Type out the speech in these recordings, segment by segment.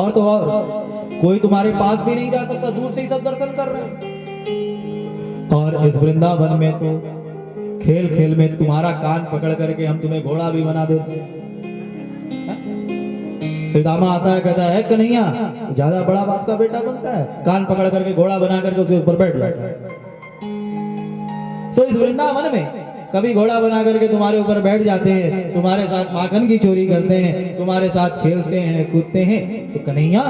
और तो और कोई तुम्हारे पास भी नहीं जा सकता, दूर से ही सब दर्शन कर रहे हैं। और इस वृंदावन में तो खेल खेल में तुम्हारा कान पकड़ करके हम तुम्हें घोड़ा भी बना देते हैं। श्रीदामा आता है, कहता है कन्हैया, ज्यादा बड़ा बाप का बेटा बनता है, कान पकड़ करके घोड़ा बना करके उसके ऊपर बैठ जाता है। तो इस वृंदावन में कभी घोड़ा बना करके तुम्हारे ऊपर बैठ जाते हैं, तुम्हारे साथ माखन की चोरी करते हैं, तुम्हारे साथ खेलते हैं कूदते हैं। तो कन्हैया,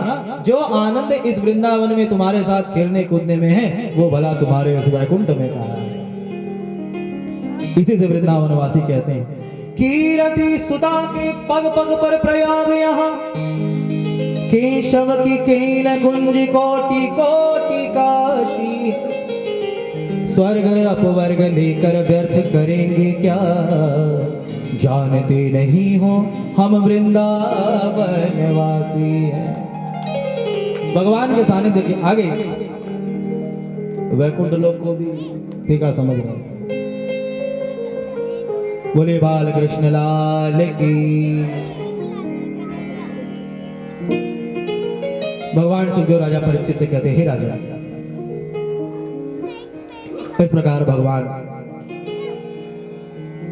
जो आनंद इस वृंदावन में तुम्हारे साथ खेलने कूदने में है, वो भला तुम्हारे उस वैकुंठ में कहाँ है? इसी से वृंदावन वासी कहते हैं, कीरति सुधा के पग पग पर प्रयाग यहाँ, केशव की केल गुंज कोटि कोटि काशी, स्वर्ग अपवर्ग लेकर व्यर्थ करेंगे क्या, जानते नहीं हो हम वृंदावन वासी हैं। भगवान के सानिध्य के आगे वैकुंठ लोक को भी टीका समझ रहे। बोले बाल कृष्ण लाल की। भगवान सुखदेव राजा परीक्षित से कहते, हे राजा, इस प्रकार भगवान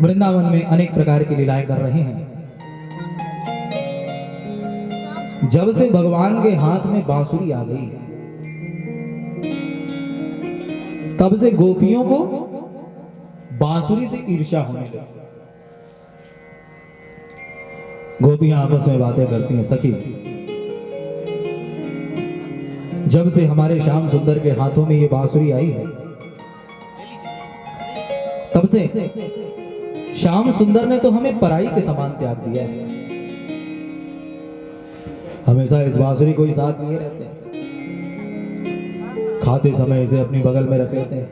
वृंदावन में अनेक प्रकार की लीलाएं कर रहे हैं। जब से भगवान के हाथ में बांसुरी आ गई, तब से गोपियों को बांसुरी से ईर्ष्या होने लगी। गोपियां आपस में बातें करती हैं, सखी, जब से हमारे श्याम सुंदर के हाथों में ये बांसुरी आई है, तब से श्याम सुंदर ने तो हमें पराई के समान त्याग दिया है। हमेशा इस बांसुरी को ही साथ लिए रहते हैं, खाते समय इसे अपनी बगल में रख लेते हैं,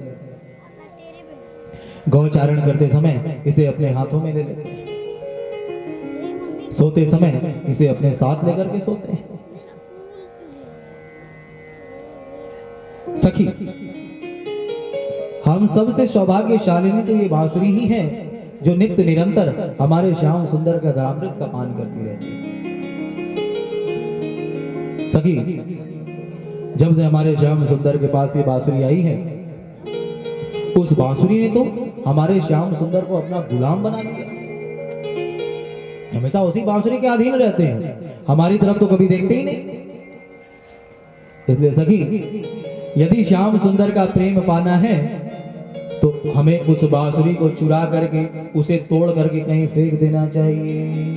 गौचारण करते समय इसे अपने हाथों में ले लेते हैं, सोते समय इसे अपने साथ लेकर के सोते हैं। सखी, हम सबसे सौभाग्यशालिनी तो ये बांसुरी ही है, जो नित्य निरंतर हमारे श्याम सुंदर का दामृत का पान करती रहती है। सखी, जब से हमारे श्याम सुंदर के पास ये बांसुरी आई है, उस बांसुरी ने तो हमारे श्याम सुंदर को अपना गुलाम बना दिया। हमेशा उसी बांसुरी के अधीन रहते हैं, हमारी तरफ तो कभी देखते ही नहीं। इसलिए सखी, यदि श्याम सुंदर का प्रेम पाना है तो हमें उस बांसुरी को चुरा करके, उसे तोड़ करके कहीं फेंक देना चाहिए।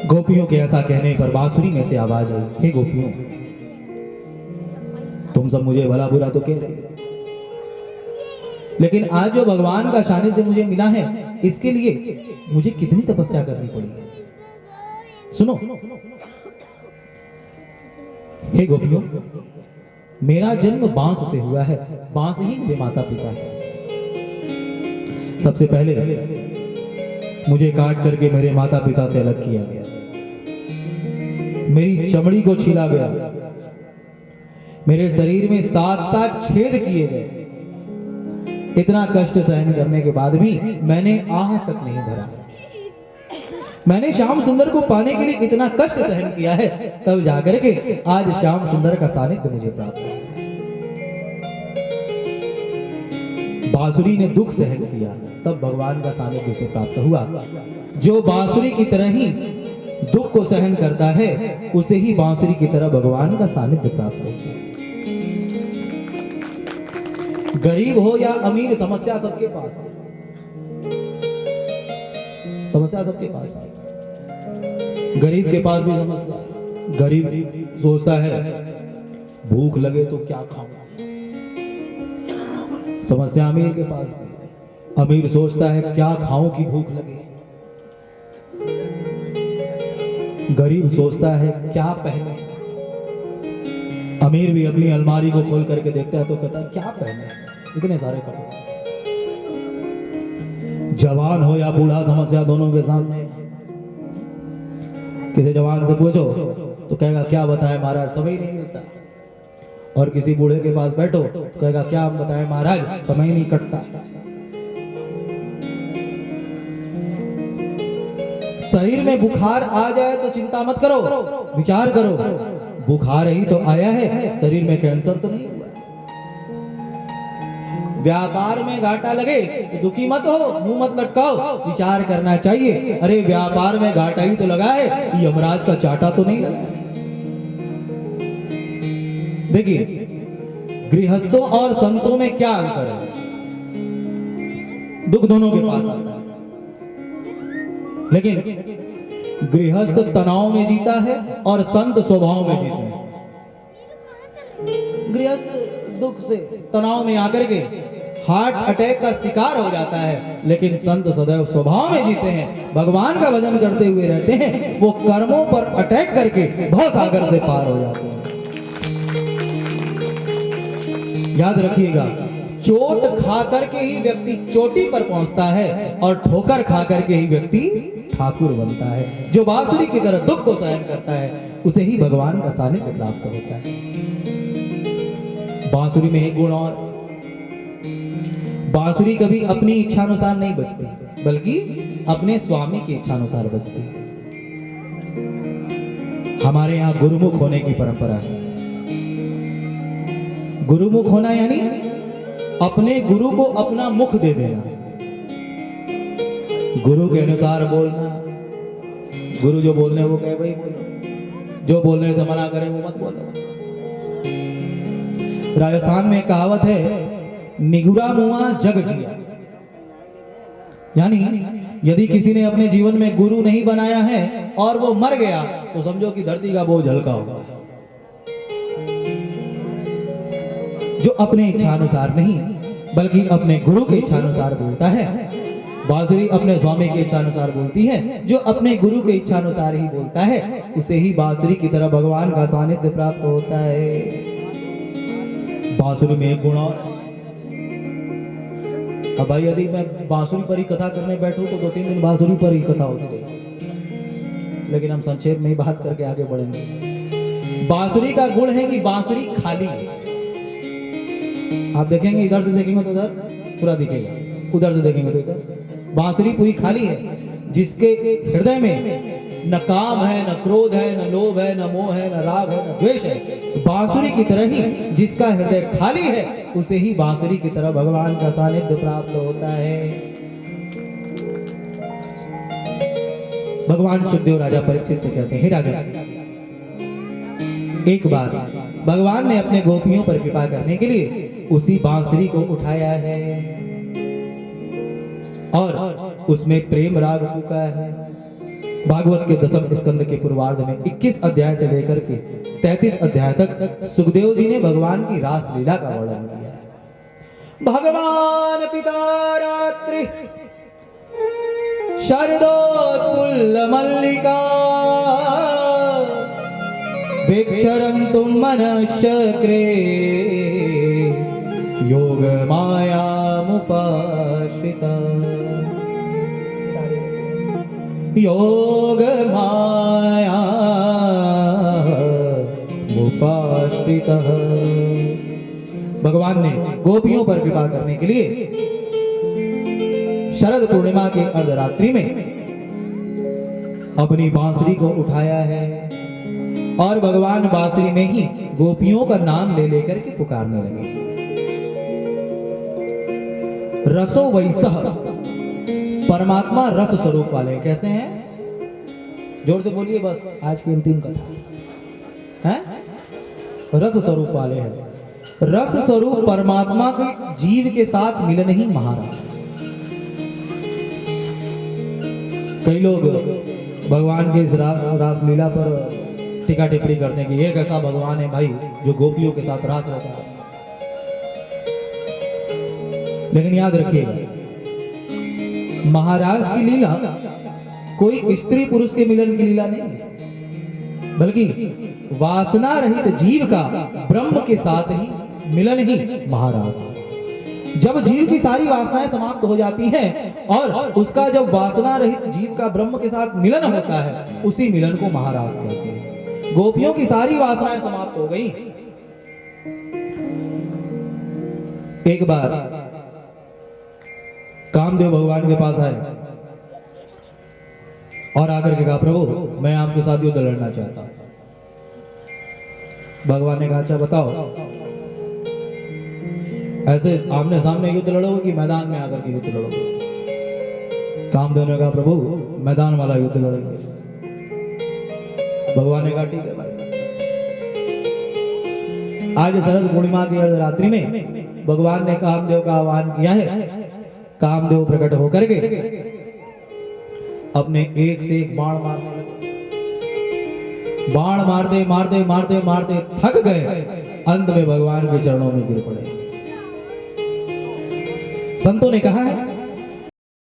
गोपियों के ऐसा कहने पर बांसुरी में से आवाज आई, हे गोपियों, तुम सब मुझे भला बुरा तो कह रहे हो, लेकिन आज जो भगवान का सानिध्य मुझे मिला है, इसके लिए मुझे कितनी तपस्या करनी पड़ी। सुनो, हे गोपियों, मेरा जन्म बांस से हुआ है, बांस ही मेरे माता पिता है। सबसे पहले मुझे काट करके मेरे माता पिता से अलग किया गया, मेरी चमड़ी को छीला गया, मेरे शरीर में 7-7 छेद किए गए। इतना कष्ट सहन करने के बाद भी मैंने आह तक नहीं भरा। मैंने श्याम सुंदर को पाने के लिए इतना कष्ट सहन किया है, तब जाकर के आज श्याम सुंदर का सानिध्य मुझे प्राप्त हुआ। बांसुरी ने दुख सहन किया, तब भगवान का सानिध्य उसे प्राप्त हुआ। जो बांसुरी की तरह ही दुख को सहन करता है, उसे ही बांसुरी की तरह भगवान का सानिध्य प्राप्त होता है। गरीब हो या अमीर, समस्या सबके पास है, समस्या सबके पास है। गरीब के पास भी समस्या। गरीब सोचता है भूख लगे तो क्या खाऊं, समस्या अमीर के पास भी। अमीर सोचता है क्या खाऊं कि भूख लगे। गरीब सोचता है क्या पहने। अमीर भी अपनी अलमारी को खोल करके देखता है तो कहता है क्या पहने, इतने सारे कपड़े। जवान हो या बूढ़ा, समस्या दोनों के सामने। किसी जवान से पूछो तो कहेगा क्या बताए महाराज, समय नहीं मिलता। और किसी बूढ़े के पास बैठो तो कहेगा क्या बताए महाराज, समय नहीं कटता। शरीर में बुखार आ जाए तो चिंता मत करो, विचार करो, बुखार ही तो आया है, शरीर में कैंसर तो नहीं हुआ। व्यापार में घाटा लगे तो दुखी मत हो, मुंह मत लटकाओ, विचार करना चाहिए, अरे व्यापार में घाटा ही तो लगा है, यमराज का चाटा तो नहीं लगा। देखिए गृहस्थों और संतों में क्या अंतर है? दुख दोनों के पास आता है, लेकिन गृहस्थ तनाव में जीता है और संत स्वभाव में जीते हैं। गृहस्थ दुख से तनाव में आकर के हार्ट अटैक का शिकार हो जाता है, लेकिन संत सदैव स्वभाव में जीते हैं, भगवान का भजन करते हुए रहते हैं, वो कर्मों पर अटैक करके भव सागर से पार हो जाते हैं। याद रखिएगा, चोट खा करके ही व्यक्ति चोटी पर पहुंचता है और ठोकर खा करके ही व्यक्ति ठाकुर बनता है। जो बांसुरी की तरह दुख को सहन करता है उसे ही भगवान का सानिध्य प्राप्त होता है। बांसुरी में एक गुण और, बांसुरी कभी अपनी इच्छानुसार नहीं बजती, बल्कि अपने स्वामी की इच्छानुसार बजती है। हमारे यहाँ गुरुमुख होने की परंपरा है। गुरुमुख होना यानी अपने गुरु को अपना मुख दे देना, गुरु के अनुसार बोलना। गुरु जो बोलने वो कहे वही बोलो, जो बोलने से मना करे वो मत बोलो। राजस्थान में कहावत है, निगुरा मुआ जग जिया, यानी यदि किसी ने अपने जीवन में गुरु नहीं बनाया है और वो मर गया तो समझो कि धरती का बोझ हल्का होगा। जो अपने इच्छानुसार नहीं बल्कि अपने गुरु के इच्छानुसार बोलता है, बांसुरी अपने स्वामी के इच्छानुसार बोलती है। जो अपने गुरु के इच्छानुसार ही बोलता है उसे ही बांसुरी की तरह भगवान का सानिध्य प्राप्त होता है। बांसुरी में एक गुण और, अब भाई यदि मैं बांसुरी पर ही कथा करने बैठूं तो 2-3 दिन बांसुरी पर ही कथा होती है, लेकिन हम संक्षेप में ही बात करके आगे बढ़ेंगे। बांसुरी का गुण है कि बांसुरी खाली है। आप देखेंगे, इधर से देखेंगे तो उधर पूरा दिखेगा, उधर से देखेंगे तो इधर। बांसुरी पूरी खाली है, जिसके हृदय में न काम है, न क्रोध है, न लोभ है, न मोह है, न राग है, न द्वेष है। बांसुरी की तरह ही जिसका हृदय खाली है उसे ही बांसुरी की तरह भगवान का सानिध्य प्राप्त होता है। भगवान सुखदेव राजा परीक्षित से कहते हैं, हे राजा, एक बार भगवान ने अपने गोपियों पर कृपा करने के लिए उसी बांसुरी को उठाया है और उसमें प्रेम राग फूका है। भागवत के 10वें स्कंद के पूर्वार्ध में 21 अध्याय से लेकर के 33 अध्याय तक सुखदेव जी ने भगवान की रास लीला का वर्णन किया है। भगवान पिता रात्रि शरदोत्फुल्ल मल्लिका भिक्षरन्तुं मनश्चक्रे योग मायामुपाश्रिता, योग मायामुपाश्रिता। भगवान ने गोपियों पर कृपा करने के लिए शरद पूर्णिमा के अर्धरात्रि में अपनी बांसुरी को उठाया है और भगवान बांसुरी में ही गोपियों का नाम ले लेकर के पुकारने लगे। रसो वैसह, परमात्मा रस स्वरूप वाले कैसे हैं? जोर से बोलिए, बस आज की अंतिम कथा है। रस स्वरूप वाले हैं। रस स्वरूप परमात्मा के जीव के साथ मिलन ही महाराज। कई लोग भगवान के इस रास लीला पर टीका टिप्पणी करते हैं कि एक ऐसा भगवान है भाई जो गोपियों के साथ रास रचा है। लेकिन याद रखिएगा, महाराज की लीला कोई स्त्री पुरुष के मिलन की लीला नहीं है, बल्कि वासना रहित जीव का ब्रह्म के साथ ही मिलन ही महाराज। जब जीव की सारी वासनाएं समाप्त हो जाती हैं और उसका जब वासना रहित जीव का ब्रह्म के साथ मिलन होता है, उसी मिलन को महाराज कहते हैं। गोपियों की सारी वासनाएं समाप्त हो गई। एक बार कामदेव भगवान के पास आए और आकर के कहा प्रभु मैं आपके साथ युद्ध लड़ना चाहता हूं। भगवान ने कहा अच्छा बताओ, ऐसे आमने सामने युद्ध लड़ोगे कि मैदान में आकर के युद्ध लड़ोगे? कामदेव ने कहा प्रभु मैदान वाला युद्ध लड़ेंगे। भगवान ने कहा ठीक है भाई। आज शरद पूर्णिमा की अर्धरात्रि में भगवान ने कामदेव का आह्वान किया है। कामदेव प्रकट होकर के अपने एक से एक बाण मारने लगे। बाण मारते मारते मारते मारते थक गए, अंत में भगवान के चरणों में गिर पड़े। संतों ने कहा है